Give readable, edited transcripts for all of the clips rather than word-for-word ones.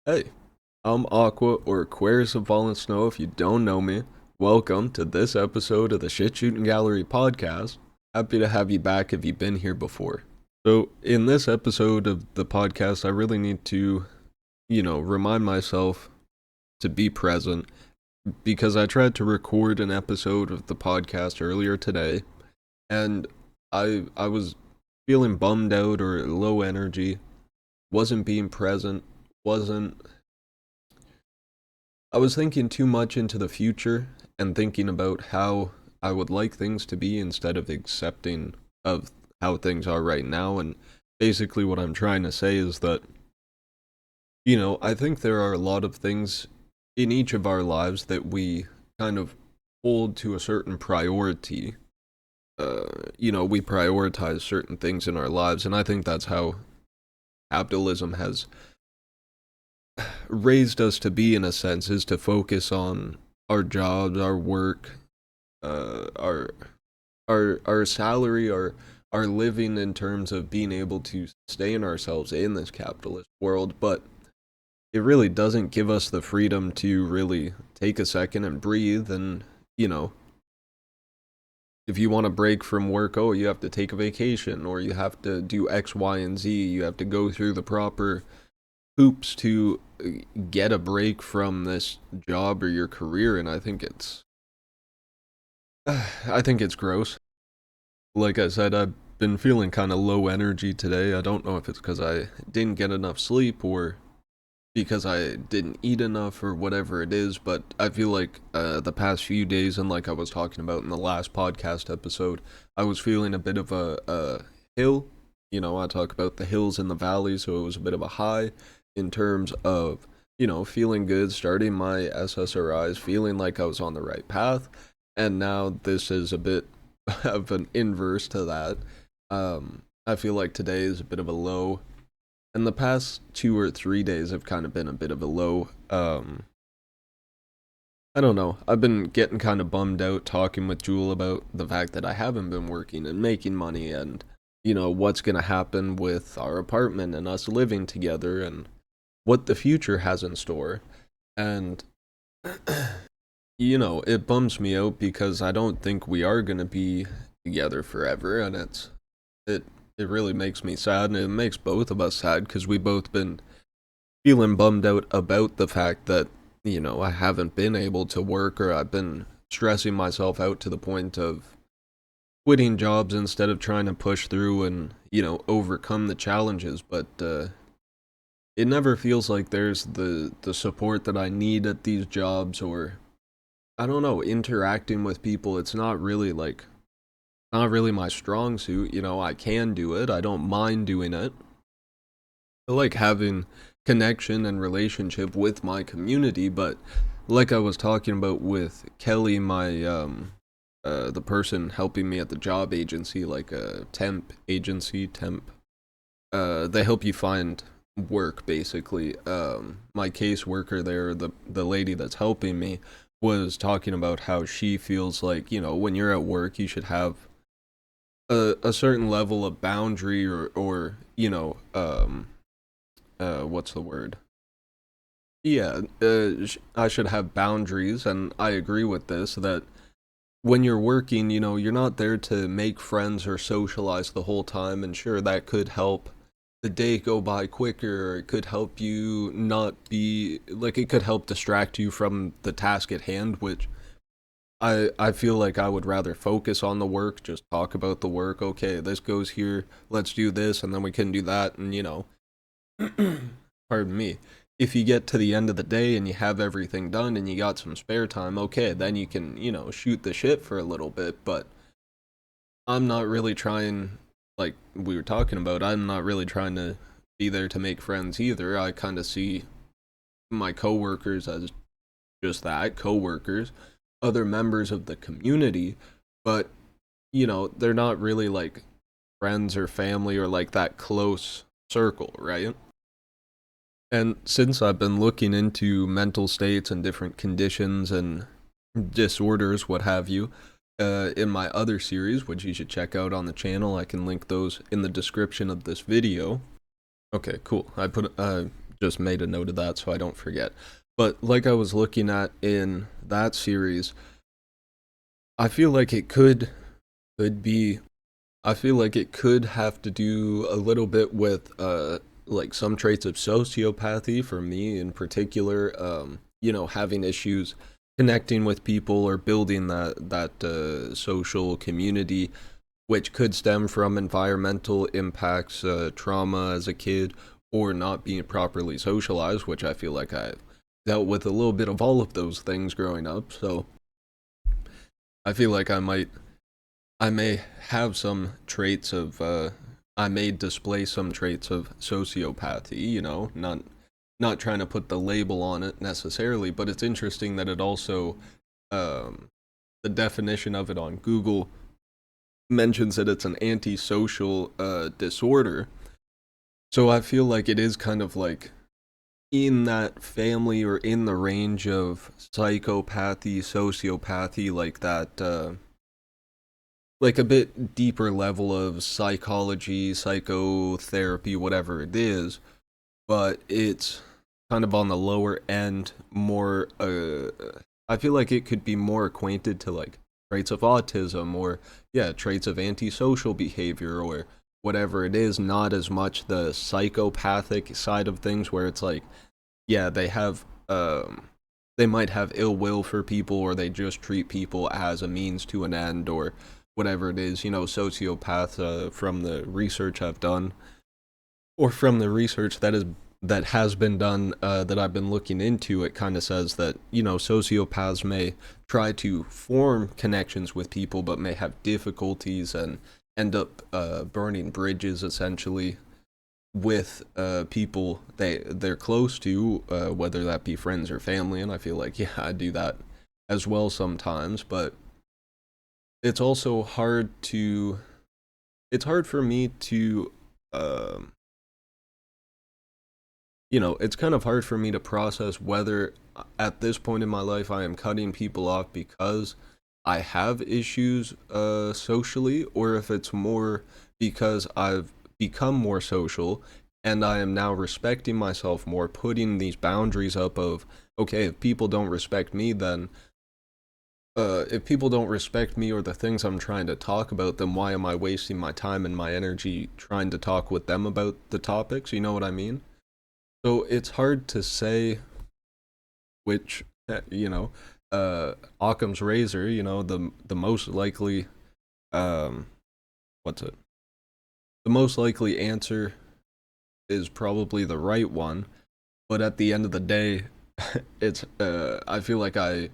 Hey, I'm Aqua or Aquarius of Fallen Snow if you don't know me. Welcome to this episode of the Shootin Gallery podcast. Happy to have you back if you've been here before. So, in this episode of the podcast, I really need to, remind myself to be present because I tried to record an episode of the podcast earlier today and I was feeling bummed out or low energy, wasn't being present, wasn't I was thinking too much into the future and thinking about how I would like things to be instead of accepting of how things are right now. And basically, what I'm trying to say is that, I think there are a lot of things in each of our lives that we kind of hold to a certain priority. We prioritize certain things in our lives, and I think that's how capitalism has raised us to be in a sense, is to focus on our jobs, our work, our salary, our living in terms of being able to sustain ourselves in this capitalist world, but it really doesn't give us the freedom to really take a second and breathe and, you know, if you want to break from work, oh, you have to take a vacation or you have to do X, Y, and Z. You have to go through the proper hoops to get a break from this job or your career, and I think it's gross. Like I said, I've been feeling kind of low energy today. I don't know if it's because I didn't get enough sleep or because I didn't eat enough or whatever it is, but I feel like the past few days, and like I was talking about in the last podcast episode, I was feeling a bit of a hill. I talk about the hills and the valleys, so it was a bit of a high in terms of, feeling good, starting my SSRIs, feeling like I was on the right path, and now this is a bit of an inverse to that. I feel like today is a bit of a low, and the past 2 or 3 days have kind of been a bit of a low. I don't know. I've been getting kind of bummed out talking with Jewel about the fact that I haven't been working and making money, and what's gonna happen with our apartment and us living together, and what the future has in store. And it bums me out because I don't think we are gonna be together forever, and it it really makes me sad, and it makes both of us sad because we both been feeling bummed out about the fact that I haven't been able to work, or I've been stressing myself out to the point of quitting jobs instead of trying to push through and overcome the challenges. But it never feels like there's the support that I need at these jobs, or I don't know, interacting with people. It's not really my strong suit. I can do it. I don't mind doing it. I like having connection and relationship with my community, but like I was talking about with Kelly, my the person helping me at the job agency, like a temp agency, they help you find work basically. My caseworker there, the lady that's helping me, was talking about how she feels like, when you're at work, you should have a certain level of boundary, or what's the word? Yeah, I should have boundaries, and I agree with this, that when you're working, you're not there to make friends or socialize the whole time, and sure, that could help the day go by quicker, or it could help you not be, like, it could help distract you from the task at hand, which I feel like I would rather focus on the work, just talk about the work. Okay, this goes here, let's do this, and then we can do that, and pardon me. If you get to the end of the day and you have everything done and you got some spare time, okay, then you can, shoot the shit for a little bit. But I'm not really trying, like we were talking about, I'm not really trying to be there to make friends either. I kind of see my coworkers as just that, coworkers, other members of the community, but, they're not really like friends or family or like that close circle, right? And since I've been looking into mental states and different conditions and disorders, what have you, in my other series, which you should check out on the channel, I can link those in the description of this video. Okay, cool. I put just made a note of that so I don't forget. But like I was looking at in that series, I feel like it could be I feel like it could have to do a little bit with like some traits of sociopathy for me in particular. Having issues connecting with people or building that social community, which could stem from environmental impacts, trauma as a kid, or not being properly socialized, which I feel like I've dealt with a little bit of all of those things growing up. So I feel like I may have some traits of I may display some traits of sociopathy, not trying to put the label on it necessarily, but it's interesting that it also um the definition of it on Google mentions that it's an antisocial disorder. So I feel like it is kind of like in that family or in the range of psychopathy, sociopathy, like that like a bit deeper level of psychology, psychotherapy, whatever it is, but it's kind of on the lower end, more I feel like it could be more acquainted to like traits of autism or yeah, traits of antisocial behavior or whatever it is, not as much the psychopathic side of things where it's like yeah, they might have ill will for people or they just treat people as a means to an end or whatever it is, sociopaths from the research I've done or from the research that has been done that I've been looking into, it kind of says that sociopaths may try to form connections with people, but may have difficulties and end up burning bridges essentially with people they're close to, whether that be friends or family. And I feel like yeah, I do that as well sometimes, but it's also it's hard for me to um it's kind of hard for me to process whether at this point in my life I am cutting people off because I have issues socially, or if it's more because I've become more social and I am now respecting myself more, putting these boundaries up of okay, if people don't respect me, then if people don't respect me or the things I'm trying to talk about, then why am I wasting my time and my energy trying to talk with them about the topics? You know what I mean? So it's hard to say which, Occam's razor, the most likely, um, what's it? The most likely answer is probably the right one, but at the end of the day, I feel like I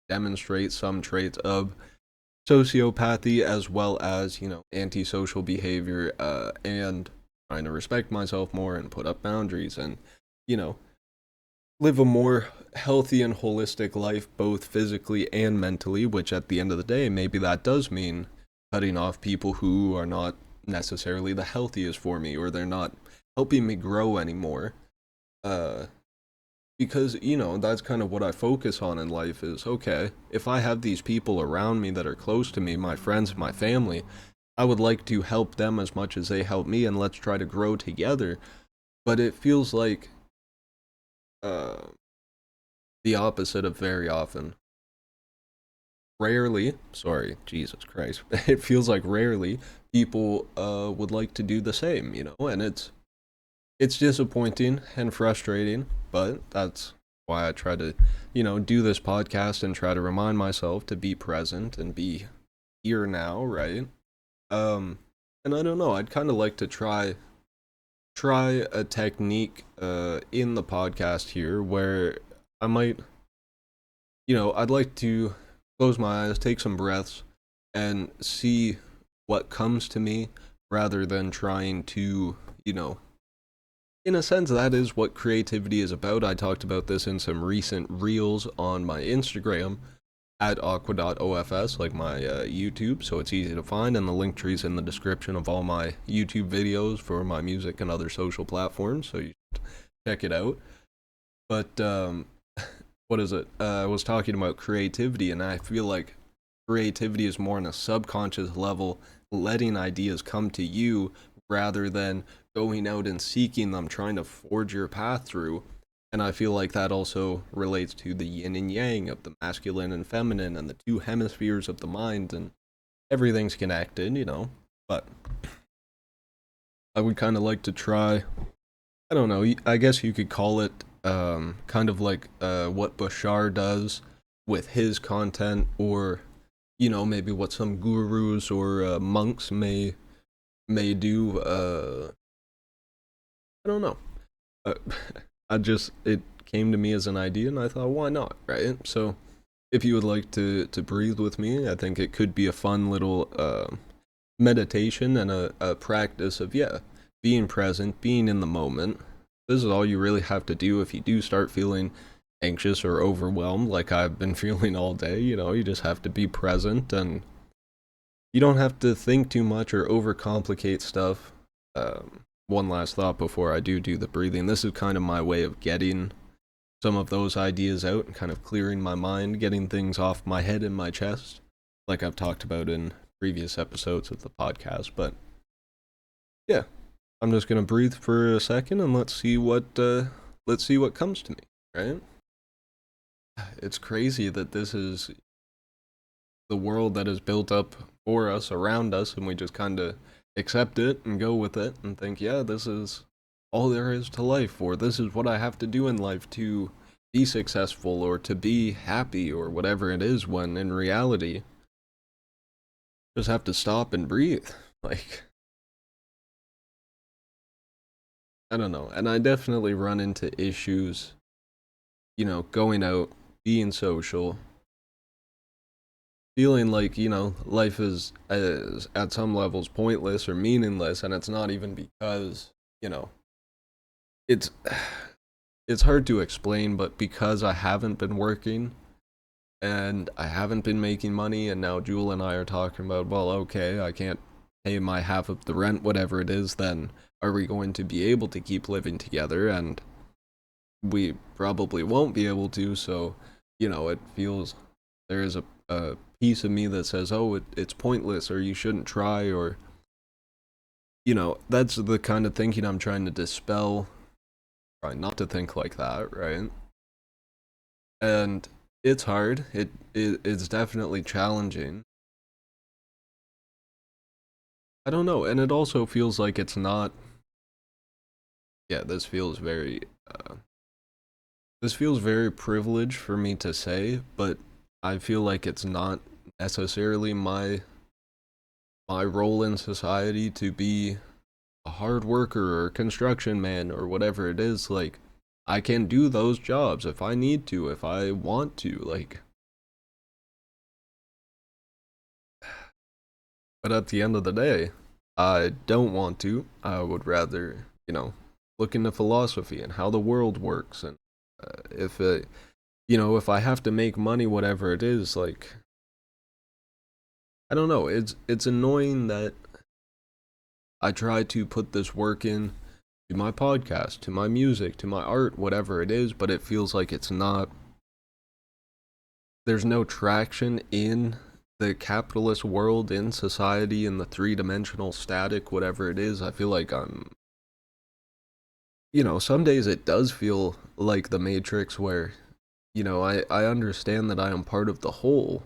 demonstrate some traits of sociopathy as well as antisocial behavior and trying to respect myself more and put up boundaries and you know live a more healthy and holistic life both physically and mentally, which at the end of the day maybe that does mean cutting off people who are not necessarily the healthiest for me or they're not helping me grow anymore. uh because that's kind of what I focus on in life is okay, if I have these people around me that are close to me, my friends, my family, I would like to help them as much as they help me and let's try to grow together. But it feels like uh the opposite of very often. Rarely, sorry, Jesus Christ, it feels like rarely people would like to do the same, and it's disappointing and frustrating, but that's why I try to, do this podcast and try to remind myself to be present and be here now, right? Um, and I don't know, I'd kind of like to try a technique in the podcast here where I might, I'd like to close my eyes, take some breaths, and see what comes to me rather than trying to, in a sense, that is what creativity is about. I talked about this in some recent reels on my Instagram at Aqua.ofs, like my YouTube, so it's easy to find, and the link tree's in the description of all my YouTube videos for my music and other social platforms, so you should check it out. But, what is it? I was talking about creativity, and I feel like creativity is more on a subconscious level, letting ideas come to you rather than going out and seeking them, trying to forge your path through. And I feel like that also relates to the yin and yang of the masculine and feminine and the two hemispheres of the mind, and everything's connected, But I would kind of like to try, I don't know, I guess you could call it kind of like what Bashar does with his content, or maybe what some gurus or monks may do. I don't know. Uh, it came to me as an idea, and I thought, why not, right? So, if you would like to breathe with me, I think it could be a fun little meditation and a practice of being present, being in the moment. This is all you really have to do if you do start feeling anxious or overwhelmed, like I've been feeling all day. You just have to be present, and you don't have to think too much or overcomplicate stuff. One last thought before I do the breathing. This is kind of my way of getting some of those ideas out and kind of clearing my mind, getting things off my head and my chest, like I've talked about in previous episodes of the podcast. But yeah, I'm just gonna breathe for a second and let's see what comes to me. Right? It's crazy that this is the world that is built up for us, around us, and we just kind of accept it and go with it and think, yeah, this is all there is to life, or this is what I have to do in life to be successful or to be happy or whatever it is, when in reality, just have to stop and breathe. Like, I don't know. And I definitely run into issues, going out, being social, feeling like, life is at some levels pointless or meaningless, and it's not even because, it's it's hard to explain, but because I haven't been working and I haven't been making money, and now Jewel and I are talking about, well, okay, I can't pay my half of the rent, whatever it is, then are we going to be able to keep living together? And we probably won't be able to, so, it feels there is a piece of me that says, oh, it's pointless, or you shouldn't try, or, that's the kind of thinking I'm trying to dispel. Try not to think like that, right? And it's hard. It's definitely challenging. I don't know, and it also feels like it's not. Yeah, this feels very privileged for me to say, but I feel like it's not necessarily my role in society to be a hard worker or a construction man or whatever it is. Like, I can do those jobs if I need to, if I want to, like. But at the end of the day, I don't want to. I would rather, look into philosophy and how the world works, and if I have to make money, whatever it is, like, I don't know. It's annoying that I try to put this work in to my podcast, to my music, to my art, whatever it is, but it feels like it's not. There's no traction in the capitalist world, in society, in the three-dimensional static, whatever it is. I feel like some days it does feel like the Matrix, where, I understand that I am part of the whole,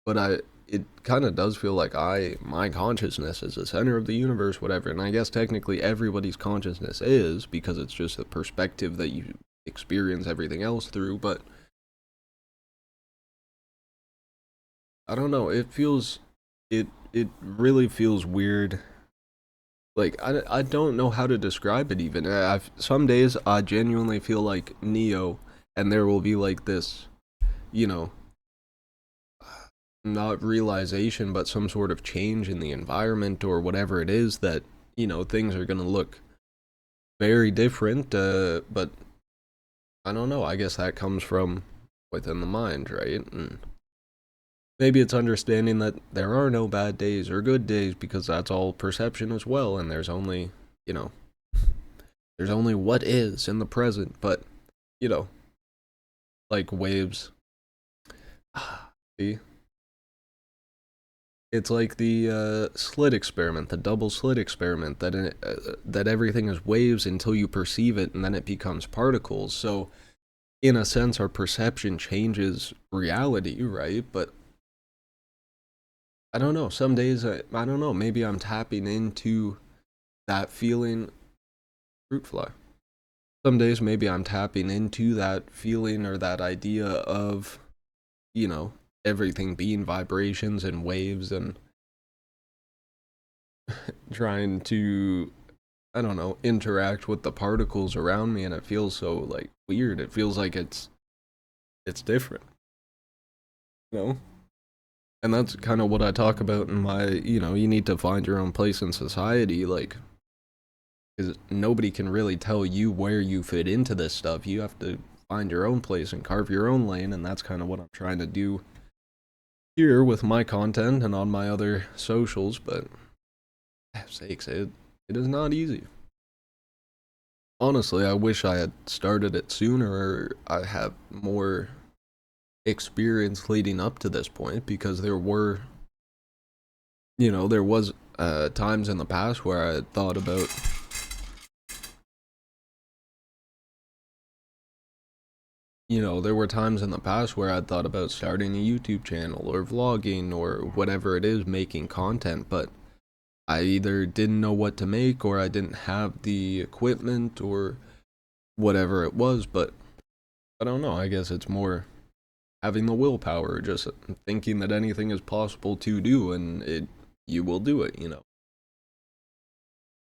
but it kind of does feel like my consciousness is the center of the universe, whatever. And I guess technically everybody's consciousness is, because it's just a perspective that you experience everything else through. But I don't know. It really feels weird. Like, I don't know how to describe it even. Some days I genuinely feel like Neo, and there will be like this, you know, not realization, but some sort of change in the environment or whatever it is, that, things are gonna look very different. But I don't know. I guess that comes from within the mind, right? And maybe it's understanding that there are no bad days or good days, because that's all perception as well, and you know, there's only what is in the present. But, you know, like waves. See? It's like the slit experiment, the double slit experiment, that everything is waves until you perceive it, and then it becomes particles. So, in a sense, our perception changes reality, right? But I don't know. Some days, I don't know. Maybe I'm tapping into that feeling. Fruit fly. Some days, maybe I'm tapping into that feeling or that idea of, you know, everything being vibrations and waves, and trying to, I don't know, interact with the particles around me, and it feels so like weird. It feels like it's different, you know? And that's kind of what I talk about in my, you need to find your own place in society, like, because nobody can really tell you where you fit into this stuff. You have to find your own place and carve your own lane, and that's kind of what I'm trying to do here with my content and on my other socials. But, sakes, it is not easy. Honestly, I wish I had started it sooner, or I had more experience leading up to this point, because there was times in the past where I had thought about, there were times in the past where I'd thought about starting a YouTube channel or vlogging or whatever it is, making content, but I either didn't know what to make, or I didn't have the equipment, or whatever it was. But I don't know, I guess it's more having the willpower, just thinking that anything is possible to do, and you will do it.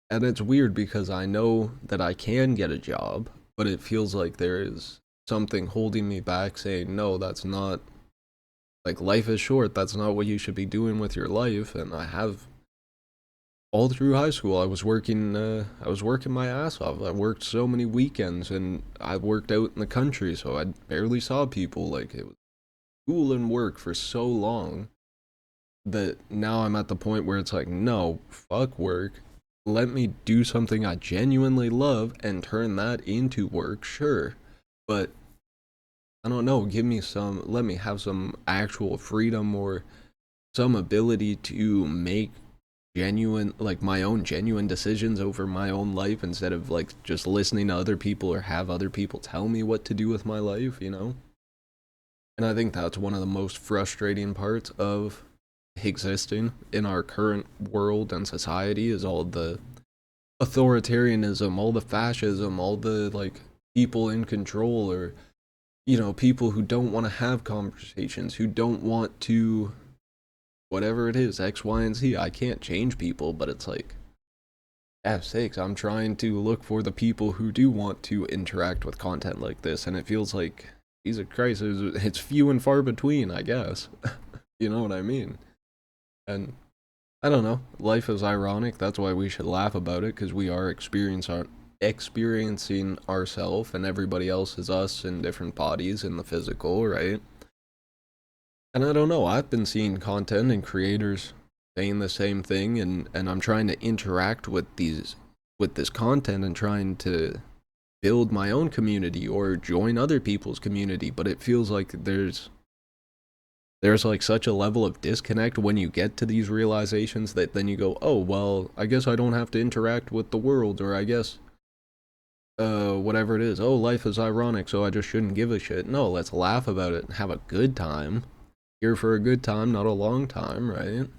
And it's weird because I know that I can get a job, but it feels like there is something holding me back, saying, no, that's not, like, life is short. That's not what you should be doing with your life. And I have, all through high school, I was working my ass off. I worked so many weekends, and I worked out in the country, so I barely saw people. Like, it was school and work for so long that now I'm at the point where it's like, no, fuck work. Let me do something I genuinely love and turn that into work, sure. But I don't know, let me have some actual freedom, or some ability to make genuine, like, my own genuine decisions over my own life, instead of like just listening to other people, or have other people tell me what to do with my life. And I think that's one of the most frustrating parts of existing in our current world and society, is all the authoritarianism, all the fascism, all the, like, people in control, or people who don't want to have conversations, who don't want to, whatever it is, X, Y, and Z. I can't change people, but it's like, F's sakes, I'm trying to look for the people who do want to interact with content like this, and it feels like, Jesus Christ, it's few and far between, I guess. You know what I mean? And I don't know. Life is ironic. That's why we should laugh about it, because we are experiencing ourselves, and everybody else is us in different bodies in the physical, right? And I don't know. I've been seeing content and creators saying the same thing, and I'm trying to interact with this content, and trying to build my own community or join other people's community, but it feels like there's like such a level of disconnect when you get to these realizations, that then you go, oh, well, I guess I don't have to interact with the world, or I guess, whatever it is. Oh, life is ironic, so I just shouldn't give a shit. No, let's laugh about it and have a good time. Here for a good time, not a long time, right?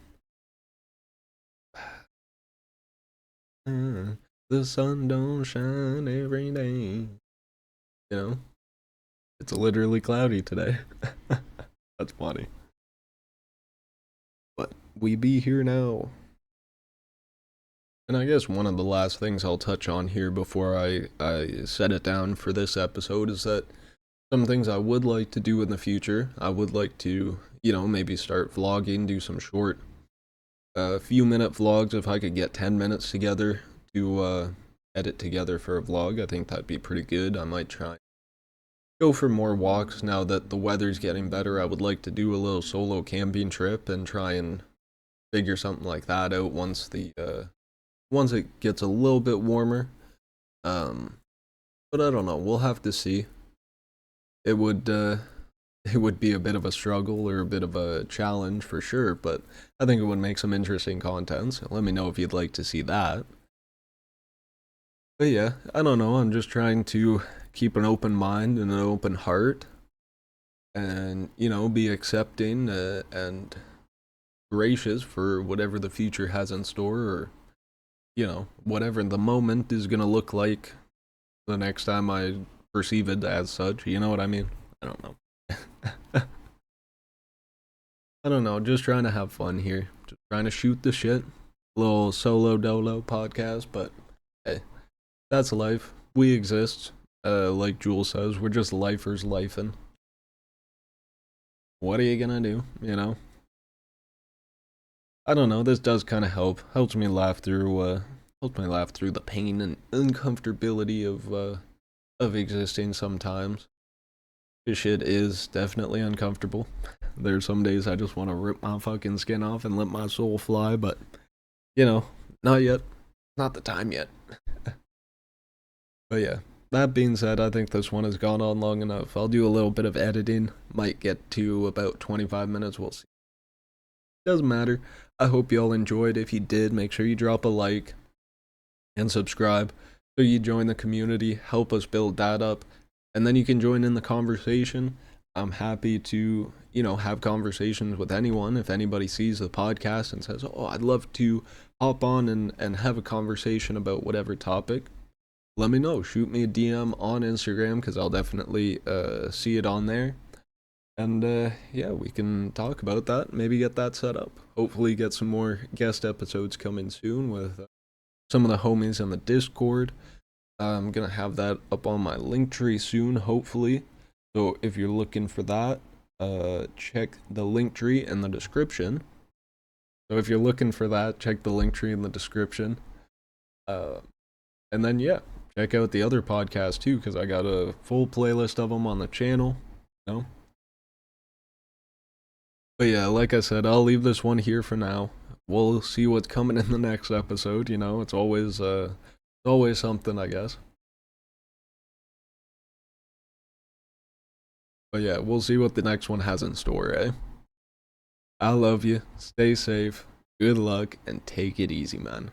The sun don't shine every day. You know? It's literally cloudy today. That's funny. But we be here now. And I guess one of the last things I'll touch on here before I set it down for this episode is that some things I would like to do in the future. I would like to, maybe start vlogging, do some short, few minute vlogs. If I could get 10 minutes together to edit together for a vlog, I think that'd be pretty good. I might try go for more walks now that the weather's getting better. I would like to do a little solo camping trip and try and figure something like that out once it gets a little bit warmer. Um, but I don't know. We'll have to see. It would it would be a bit of a struggle or a bit of a challenge for sure, but I think it would make some interesting content. So let me know if you'd like to see that. But yeah, I don't know. I'm just trying to keep an open mind and an open heart and, be accepting and gracious for whatever the future has in store or, whatever the moment is going to look like the next time I perceive it as such. You know what I mean? I don't know. I don't know. Just trying to have fun here. Just trying to shoot the shit. Little solo dolo podcast, but hey, that's life. We exist. Like Jules says, we're just lifers lifing. What are you gonna do? I don't know. This does kind of help. Helps me laugh through. Helps me laugh through the pain and uncomfortability of existing sometimes. This shit is definitely uncomfortable. There's some days I just want to rip my fucking skin off and let my soul fly, but you know, not yet. Not the time yet. But yeah, that being said, I think this one has gone on long enough. I'll do a little bit of editing. Might get to about 25 minutes. We'll see. Doesn't matter. I hope y'all enjoyed. If you did, make sure you drop a like and subscribe so you join the community. Help us build that up. And then you can join in the conversation. I'm happy to, have conversations with anyone. If anybody sees the podcast and says, oh, I'd love to hop on and have a conversation about whatever topic, let me know. Shoot me a DM on Instagram because I'll definitely see it on there. And yeah, we can talk about that. Maybe get that set up. Hopefully, get some more guest episodes coming soon with some of the homies on the Discord. I'm gonna have that up on my link tree soon, hopefully. So if you're looking for that, check the link tree in the description. So if you're looking for that, check the link tree in the description. And then yeah, check out the other podcast too, because I got a full playlist of them on the channel. But yeah, like I said, I'll leave this one here for now. We'll see what's coming in the next episode. It's always something, I guess. But yeah, we'll see what the next one has in store, eh? I love you. Stay safe. Good luck and take it easy, man.